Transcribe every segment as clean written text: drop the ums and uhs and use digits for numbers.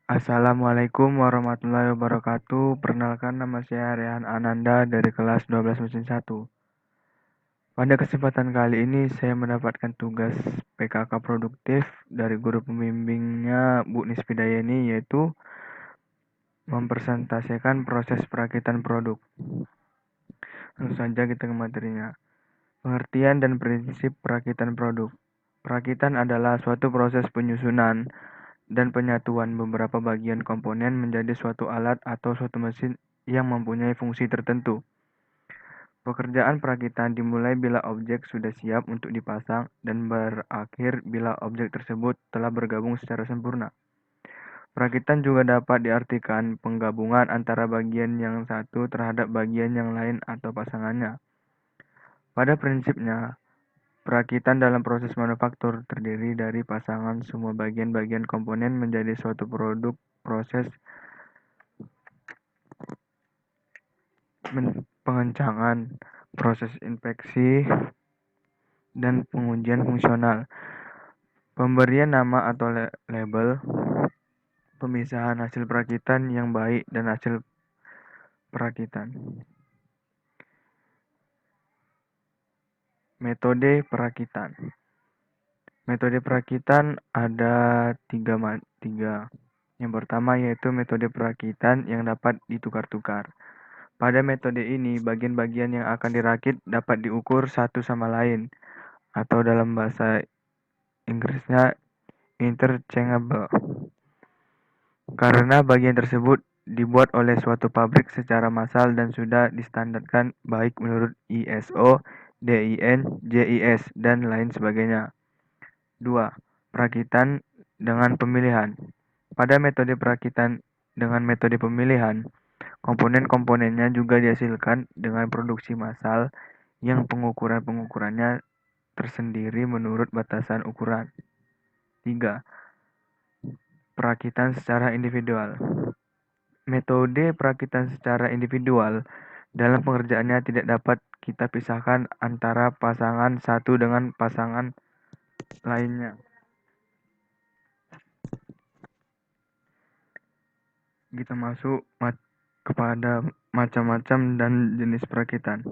Assalamualaikum warahmatullahi wabarakatuh. Perkenalkan, nama saya Rehan Ananda dari kelas 12 mesin 1. Pada kesempatan kali ini saya mendapatkan tugas PKK produktif dari guru pembimbingnya Bu Nisfidayeni, yaitu mempresentasikan proses perakitan produk. Langsung saja kita ke materinya. Pengertian dan prinsip perakitan produk. Perakitan adalah suatu proses penyusunan dan penyatuan beberapa bagian komponen menjadi suatu alat atau suatu mesin yang mempunyai fungsi tertentu. Pekerjaan perakitan dimulai bila objek sudah siap untuk dipasang dan berakhir bila objek tersebut telah bergabung secara sempurna. Perakitan juga dapat diartikan penggabungan antara bagian yang satu terhadap bagian yang lain atau pasangannya. Pada prinsipnya, perakitan dalam proses manufaktur terdiri dari pasangan semua bagian-bagian komponen menjadi suatu produk. Proses pengencangan, proses inspeksi, dan pengujian fungsional, pemberian nama atau label, pemisahan hasil perakitan yang baik dan hasil perakitan. Metode perakitan. Metode perakitan ada tiga. Yang pertama yaitu metode perakitan yang dapat ditukar-tukar. Pada metode ini, bagian-bagian yang akan dirakit dapat diukur satu sama lain, atau dalam bahasa Inggrisnya interchangeable. Karena bagian tersebut dibuat oleh suatu pabrik secara massal dan sudah distandarkan baik menurut ISO, DIN, JIS, dan lain sebagainya. 2. Perakitan dengan pemilihan. Pada metode perakitan dengan metode pemilihan, komponen-komponennya juga dihasilkan dengan produksi massal yang pengukuran-pengukurannya tersendiri menurut batasan ukuran. 3. Perakitan secara individual. Metode perakitan secara individual dalam pengerjaannya tidak dapat kita pisahkan antara pasangan satu dengan pasangan lainnya. Kita masuk kepada macam-macam dan jenis perakitan.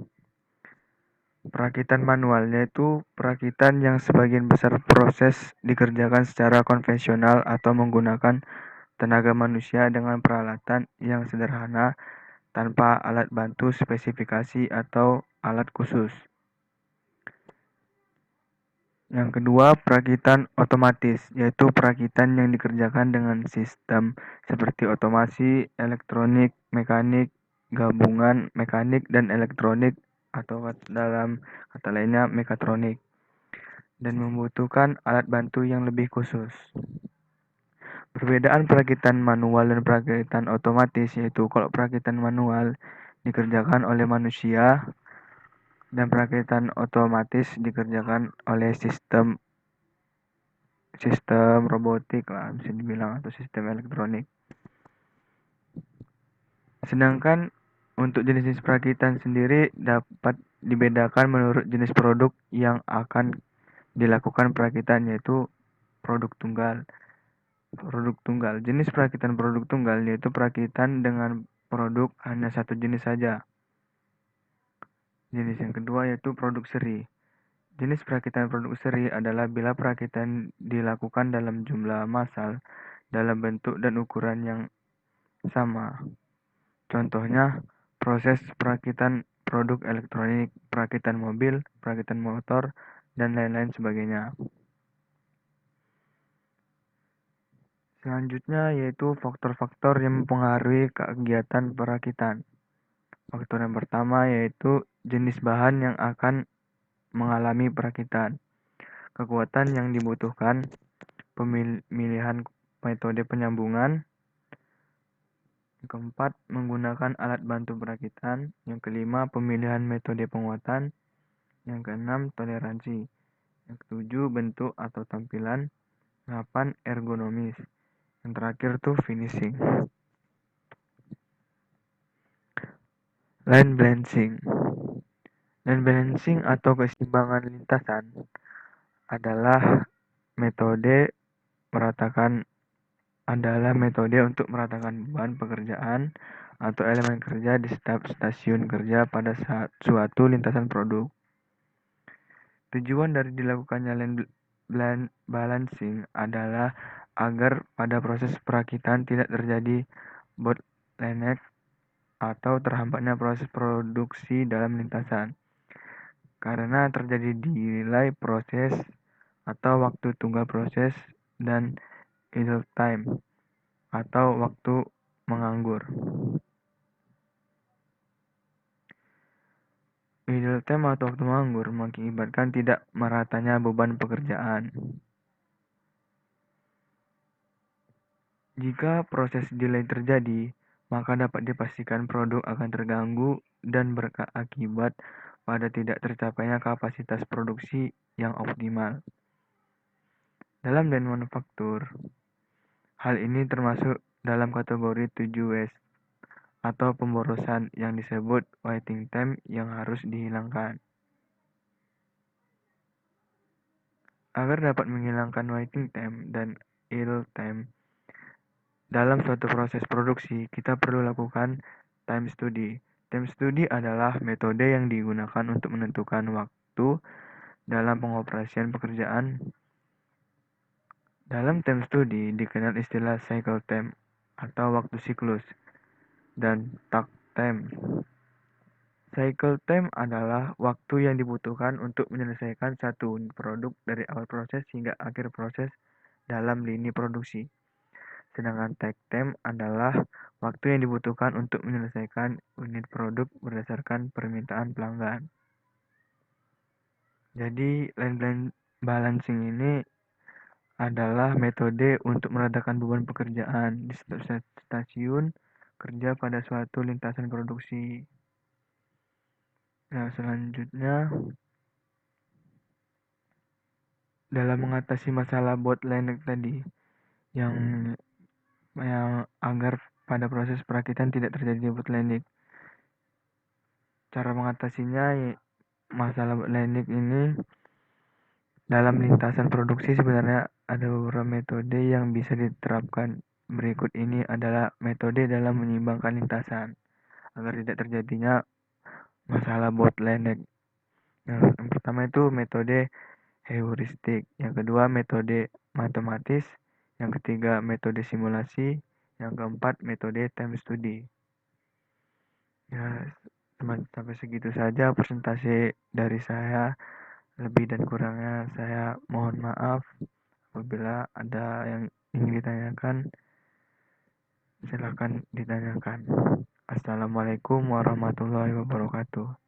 Perakitan manual yaitu perakitan yang sebagian besar proses dikerjakan secara konvensional atau menggunakan tenaga manusia dengan peralatan yang sederhana tanpa alat bantu spesifikasi atau alat khusus. Yang kedua, perakitan otomatis, yaitu perakitan yang dikerjakan dengan sistem seperti otomasi, elektronik, mekanik, gabungan mekanik dan elektronik, atau dalam kata lainnya mekatronik, dan membutuhkan alat bantu yang lebih khusus. Perbedaan perakitan manual dan perakitan otomatis yaitu kalau perakitan manual dikerjakan oleh manusia dan perakitan otomatis dikerjakan oleh sistem robotik lah bisa dibilang, atau sistem elektronik. Sedangkan untuk jenis-jenis perakitan sendiri dapat dibedakan menurut jenis produk yang akan dilakukan perakitan, yaitu produk tunggal. Jenis perakitan produk tunggal yaitu perakitan dengan produk hanya satu jenis saja. Jenis yang kedua yaitu produk seri. Jenis perakitan produk seri adalah bila perakitan dilakukan dalam jumlah massal, dalam bentuk dan ukuran yang sama. Contohnya, proses perakitan produk elektronik, perakitan mobil, perakitan motor, dan lain-lain sebagainya. Selanjutnya yaitu faktor-faktor yang mempengaruhi kegiatan perakitan. Faktor yang pertama yaitu jenis bahan yang akan mengalami perakitan, kekuatan yang dibutuhkan, pemilihan metode penyambungan. Yang keempat, menggunakan alat bantu perakitan. Yang kelima, pemilihan metode penguatan. Yang keenam, toleransi. Yang ketujuh, bentuk atau tampilan. 8, ergonomis. Yang terakhir tuh finishing. Line balancing. Line balancing atau keseimbangan lintasan adalah metode meratakan adalah metode untuk meratakan beban pekerjaan atau elemen kerja di setiap stasiun kerja pada suatu lintasan produk. Tujuan dari dilakukannya land balancing adalah agar pada proses perakitan tidak terjadi bottleneck atau terhambatnya proses produksi dalam lintasan, karena terjadi delay proses atau waktu tunggal proses dan idle time atau waktu menganggur. Idle time atau waktu menganggur mengakibatkan tidak meratanya beban pekerjaan. Jika proses delay terjadi, maka dapat dipastikan produk akan terganggu dan berakibat pada tidak tercapainya kapasitas produksi yang optimal. Dalam lean manufaktur, hal ini termasuk dalam kategori 7W atau pemborosan yang disebut waiting time yang harus dihilangkan. Agar dapat menghilangkan waiting time dan idle time dalam suatu proses produksi, kita perlu lakukan time study. Time study adalah metode yang digunakan untuk menentukan waktu dalam pengoperasian pekerjaan. Dalam time study dikenal istilah cycle time atau waktu siklus dan takt time. Cycle time adalah waktu yang dibutuhkan untuk menyelesaikan satu unit produk dari awal proses hingga akhir proses dalam lini produksi. Sedangkan takt time adalah waktu yang dibutuhkan untuk menyelesaikan unit produk berdasarkan permintaan pelanggan. Jadi, line balancing ini adalah metode untuk meratakan beban pekerjaan di setiap stasiun kerja pada suatu lintasan produksi. Nah, selanjutnya dalam mengatasi masalah bottleneck tadi yang agar pada proses perakitan tidak terjadi bottleneck. Cara mengatasinya masalah bottleneck ini dalam lintasan produksi sebenarnya ada beberapa metode yang bisa diterapkan. Berikut ini adalah metode dalam menyeimbangkan lintasan agar tidak terjadinya masalah bottleneck. Yang pertama itu metode heuristik, yang kedua metode matematis, yang ketiga metode simulasi, yang keempat metode time study. Ya, sampai segitu saja presentasi dari saya. Lebih dan kurangnya saya mohon maaf. Apabila ada yang ingin ditanyakan, silakan ditanyakan. Assalamualaikum warahmatullahi wabarakatuh.